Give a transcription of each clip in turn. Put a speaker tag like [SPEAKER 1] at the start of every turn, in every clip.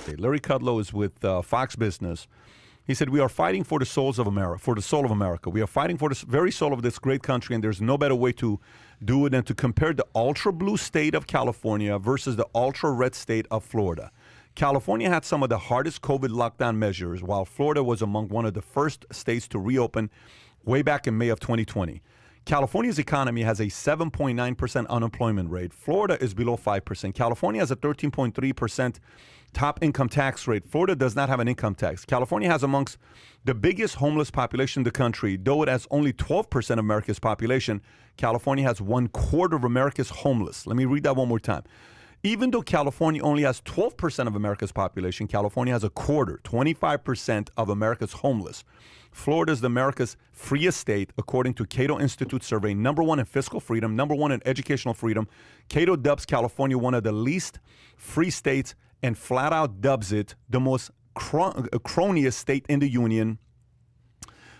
[SPEAKER 1] estate. Larry Kudlow is with Fox Business. He said, we are fighting for the souls of America, for the soul of America. We are fighting for the very soul of this great country, and there's no better way to do it than to compare the ultra-blue state of California versus the ultra-red state of Florida. California had some of the hardest COVID lockdown measures, while Florida was among one of the first states to reopen way back in May of 2020. California's economy has a 7.9% unemployment rate. Florida is below 5%. California has a 13.3% top income tax rate. Florida does not have an income tax. California has amongst the biggest homeless population in the country. Though it has only 12% of America's population, California has 1/4 of America's homeless. Let me read that one more time. Even though California only has 12% of America's population, California has 1/4, 25% of America's homeless. Florida is America's freest state, according to Cato Institute survey, #1 in fiscal freedom, #1 in educational freedom. Cato dubs California one of the least free states and flat out dubs it the most croniest state in the union.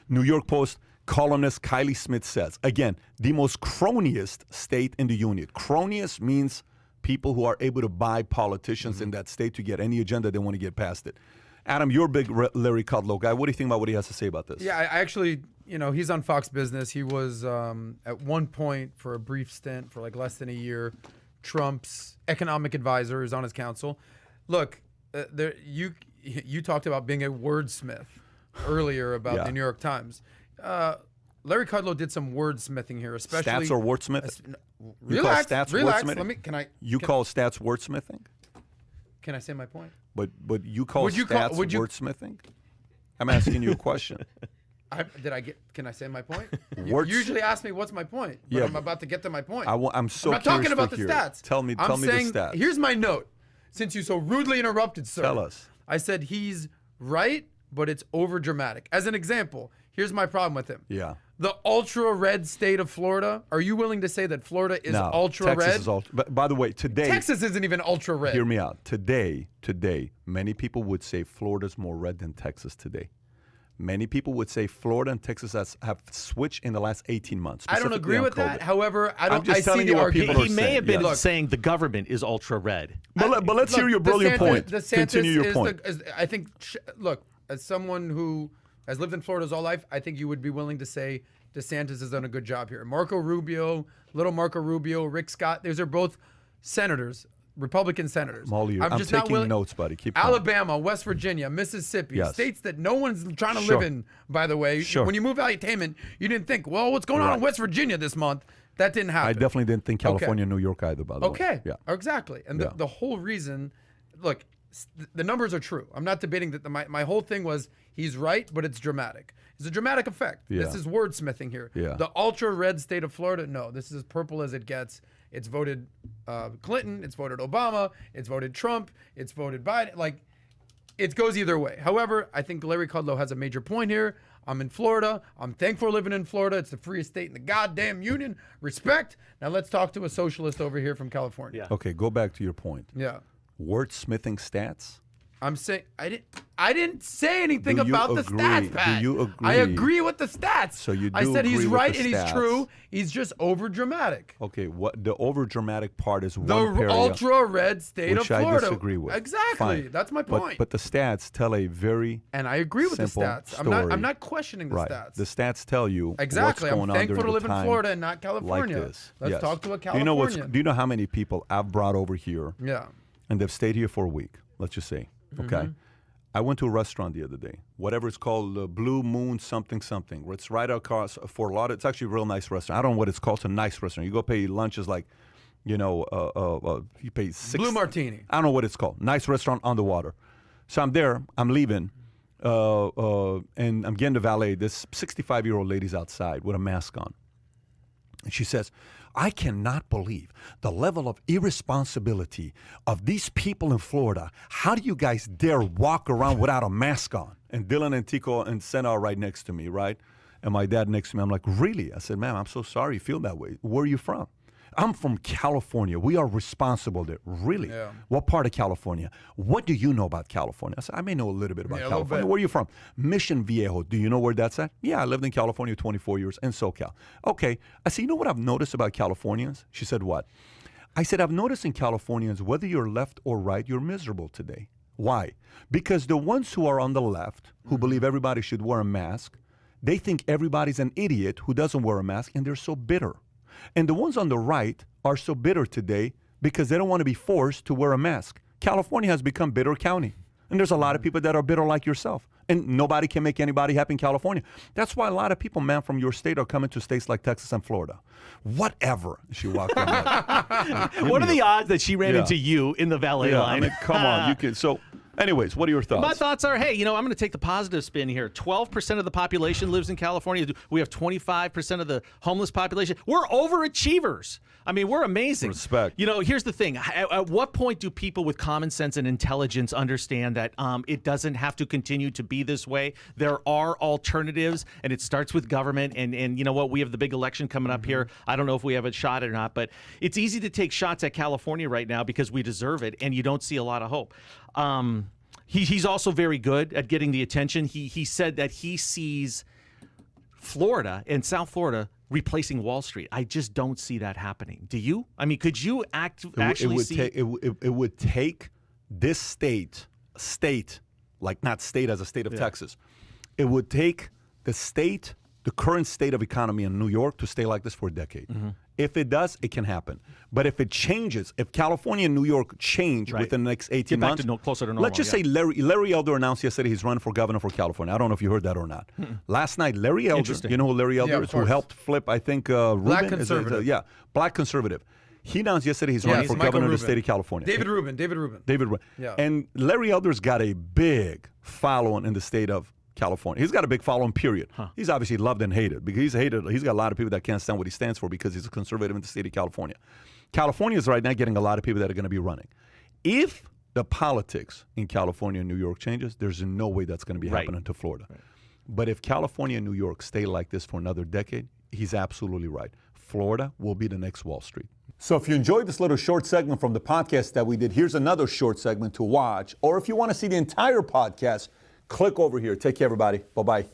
[SPEAKER 1] New York Post columnist Kylie Smith says, again, the most croniest state in the union. Croniest means people who are able to buy politicians in that state to get any agenda they want to get past it. Adam, you're a big Larry Kudlow guy. What do you think about what he has to say about this?
[SPEAKER 2] Yeah, I actually, he's on Fox Business. He was at one point for a brief stint for like less than a year, Trump's economic advisor, is on his council. Look, you talked about being a wordsmith earlier about the New York Times. Larry Kudlow did some wordsmithing here, especially
[SPEAKER 1] stats or wordsmithing.
[SPEAKER 2] Relax.
[SPEAKER 1] Wordsmithing? You call stats wordsmithing?
[SPEAKER 2] Can I say my point?
[SPEAKER 1] But you call stats wordsmithing? I'm asking you a question.
[SPEAKER 2] Can I say my point? You usually ask me what's my point, but I'm about to get to my point.
[SPEAKER 1] I'm so
[SPEAKER 2] I'm not
[SPEAKER 1] curious
[SPEAKER 2] talking about
[SPEAKER 1] to
[SPEAKER 2] the
[SPEAKER 1] hear.
[SPEAKER 2] stats.
[SPEAKER 1] Tell me the stats.
[SPEAKER 2] Here's my note. Since you so rudely interrupted, sir.
[SPEAKER 1] Tell us.
[SPEAKER 2] I said he's right, but it's over dramatic. As an example, here's my problem with him.
[SPEAKER 1] Yeah.
[SPEAKER 2] The ultra red state of Florida. Are you willing to say that Florida is ultra
[SPEAKER 1] Texas
[SPEAKER 2] red?
[SPEAKER 1] Is ultra. But by the way, today
[SPEAKER 2] Texas isn't even ultra red.
[SPEAKER 1] Hear me out. Today, many people would say Florida's more red than Texas today. Many people would say Florida and Texas have switched in the last 18 months.
[SPEAKER 2] I don't agree with that. However,
[SPEAKER 1] I'm just telling you what people are saying.
[SPEAKER 3] He may have been saying the government is ultra red.
[SPEAKER 1] But let's hear your brilliant point. Continue your point.
[SPEAKER 2] I think, look, as someone who has lived in Florida his whole life, I think you would be willing to say DeSantis has done a good job here. Marco Rubio, Rick Scott, those are both senators. Republican senators.
[SPEAKER 1] Molly, I'm
[SPEAKER 2] just
[SPEAKER 1] taking notes, buddy. Keep
[SPEAKER 2] Alabama, West Virginia, Mississippi, states that no one's trying to live in, by the way. When you move Valuetainment, you didn't think, well, what's going on in West Virginia this month? That didn't happen.
[SPEAKER 1] I definitely didn't think California and New York either, by the way.
[SPEAKER 2] Okay. Yeah. Exactly. And the whole reason, look, the numbers are true. I'm not debating that. My whole thing was he's right, but it's dramatic. It's a dramatic effect.
[SPEAKER 1] Yeah.
[SPEAKER 2] This is wordsmithing here.
[SPEAKER 1] Yeah.
[SPEAKER 2] The ultra-red state of Florida, no. This is as purple as it gets. It's voted Clinton. It's voted Obama. It's voted Trump. It's voted Biden. Like, it goes either way. However, I think Larry Kudlow has a major point here. I'm in Florida. I'm thankful for living in Florida. It's the freest state in the goddamn union. Respect. Now let's talk to a socialist over here from California.
[SPEAKER 3] Yeah.
[SPEAKER 1] Okay, go back to your point.
[SPEAKER 2] Yeah.
[SPEAKER 1] Wordsmithing stats?
[SPEAKER 2] I'm saying I didn't say anything about the stats, Pat.
[SPEAKER 1] Do you agree?
[SPEAKER 2] I agree with the stats.
[SPEAKER 1] So you do
[SPEAKER 2] I said
[SPEAKER 1] agree
[SPEAKER 2] he's
[SPEAKER 1] with
[SPEAKER 2] right
[SPEAKER 1] the
[SPEAKER 2] and he's
[SPEAKER 1] stats.
[SPEAKER 2] true. He's just over dramatic.
[SPEAKER 1] Okay, what the over dramatic part is
[SPEAKER 2] The
[SPEAKER 1] one area
[SPEAKER 2] ultra red state of
[SPEAKER 1] which
[SPEAKER 2] Florida.
[SPEAKER 1] I disagree with.
[SPEAKER 2] Exactly.
[SPEAKER 1] Fine.
[SPEAKER 2] That's my point.
[SPEAKER 1] But the stats tell a very
[SPEAKER 2] and I agree with the
[SPEAKER 1] simple
[SPEAKER 2] stats.
[SPEAKER 1] story.
[SPEAKER 2] I'm not questioning the
[SPEAKER 1] right.
[SPEAKER 2] stats.
[SPEAKER 1] The stats tell you
[SPEAKER 2] exactly.
[SPEAKER 1] what's going
[SPEAKER 2] I'm thankful
[SPEAKER 1] on
[SPEAKER 2] to live
[SPEAKER 1] during
[SPEAKER 2] in Florida and not California.
[SPEAKER 1] Like this.
[SPEAKER 2] Let's
[SPEAKER 1] yes.
[SPEAKER 2] talk to a Californian.
[SPEAKER 1] Do you know how many people I've brought over here?
[SPEAKER 2] Yeah.
[SPEAKER 1] And they've stayed here for a week. Let's just say. Okay. I went to a restaurant the other day, whatever it's called, Blue Moon something. It's right across Fort Lauderdale. It's actually a real nice restaurant. I don't know what it's called. It's a nice restaurant. You go pay lunches like, you pay $6.
[SPEAKER 2] Blue Martini.
[SPEAKER 1] I don't know what it's called. Nice restaurant on the water. So I'm there. I'm leaving, and I'm getting the valet. This 65-year-old lady's outside with a mask on. And she says, I cannot believe the level of irresponsibility of these people in Florida. How do you guys dare walk around without a mask on? And Dylan and Tico and Senna are right next to me, right? And my dad next to me. I'm like, really? I said, ma'am, I'm so sorry you feel that way. Where are you from? I'm from California. We are responsible there. Really?
[SPEAKER 2] Yeah.
[SPEAKER 1] What part of California? What do you know about California? I said, I may know a little bit about California. Where are you from? Mission Viejo. Do you know where that's at? Yeah, I lived in California 24 years in SoCal. Okay. I said, you know what I've noticed about Californians? She said, what? I said, I've noticed in Californians, whether you're left or right, you're miserable today. Why? Because the ones who are on the left, who believe everybody should wear a mask, they think everybody's an idiot who doesn't wear a mask, and they're so bitter. And the ones on the right are so bitter today because they don't want to be forced to wear a mask. California has become bitter county. And there's a lot of people that are bitter like yourself. And nobody can make anybody happy in California. That's why a lot of people, man, from your state are coming to states like Texas and Florida. Whatever. She walked on that.
[SPEAKER 3] What are the odds that she ran into you in the valet line?
[SPEAKER 1] I mean, come on. You can. So, anyways, what are your thoughts?
[SPEAKER 3] My thoughts are, hey, I'm going to take the positive spin here. 12% of the population lives in California. We have 25% of the homeless population. We're overachievers. I mean, we're amazing.
[SPEAKER 1] Respect.
[SPEAKER 3] Here's the thing. At what point do people with common sense and intelligence understand that it doesn't have to continue to be this way? There are alternatives, and it starts with government. And you know what? We have the big election coming up here. I don't know if we have a shot or not, but it's easy to take shots at California right now because we deserve it, and you don't see a lot of hope. He's also very good at getting the attention. He said that he sees Florida and South Florida replacing Wall Street. I just don't see that happening. Do you? I mean, could you actually see?
[SPEAKER 1] It would take this state, like not state as a state of Texas. It would take the current state of economy in New York to stay like this for a decade. If it does, it can happen. But if it changes, if California and New York change within the next 18 months,
[SPEAKER 3] closer to normal,
[SPEAKER 1] let's just say Larry Elder announced yesterday he's running for governor for California. I don't know if you heard that or not. Last night, Larry Elder, you know who Larry Elder is, who helped flip, I think, Rubin?
[SPEAKER 2] Black conservative.
[SPEAKER 1] Black conservative. He announced yesterday he's running for governor of the state of California.
[SPEAKER 2] David Rubin.
[SPEAKER 1] Yeah. And Larry Elder's got a big following in the state of California. He's got a big following, period. He's obviously loved and hated because he's hated. He's got a lot of people that can't stand what he stands for because he's a conservative in the state of California. California is right now getting a lot of people that are going to be running. If the politics in California and New York changes, there's no way that's going to be happening to Florida. But if California and New York stay like this for another decade, he's absolutely right. Florida will be the next Wall Street. So if you enjoyed this little short segment from the podcast that we did, here's another short segment to watch. Or if you want to see the entire podcast, click over here. Take care, everybody. Bye-bye.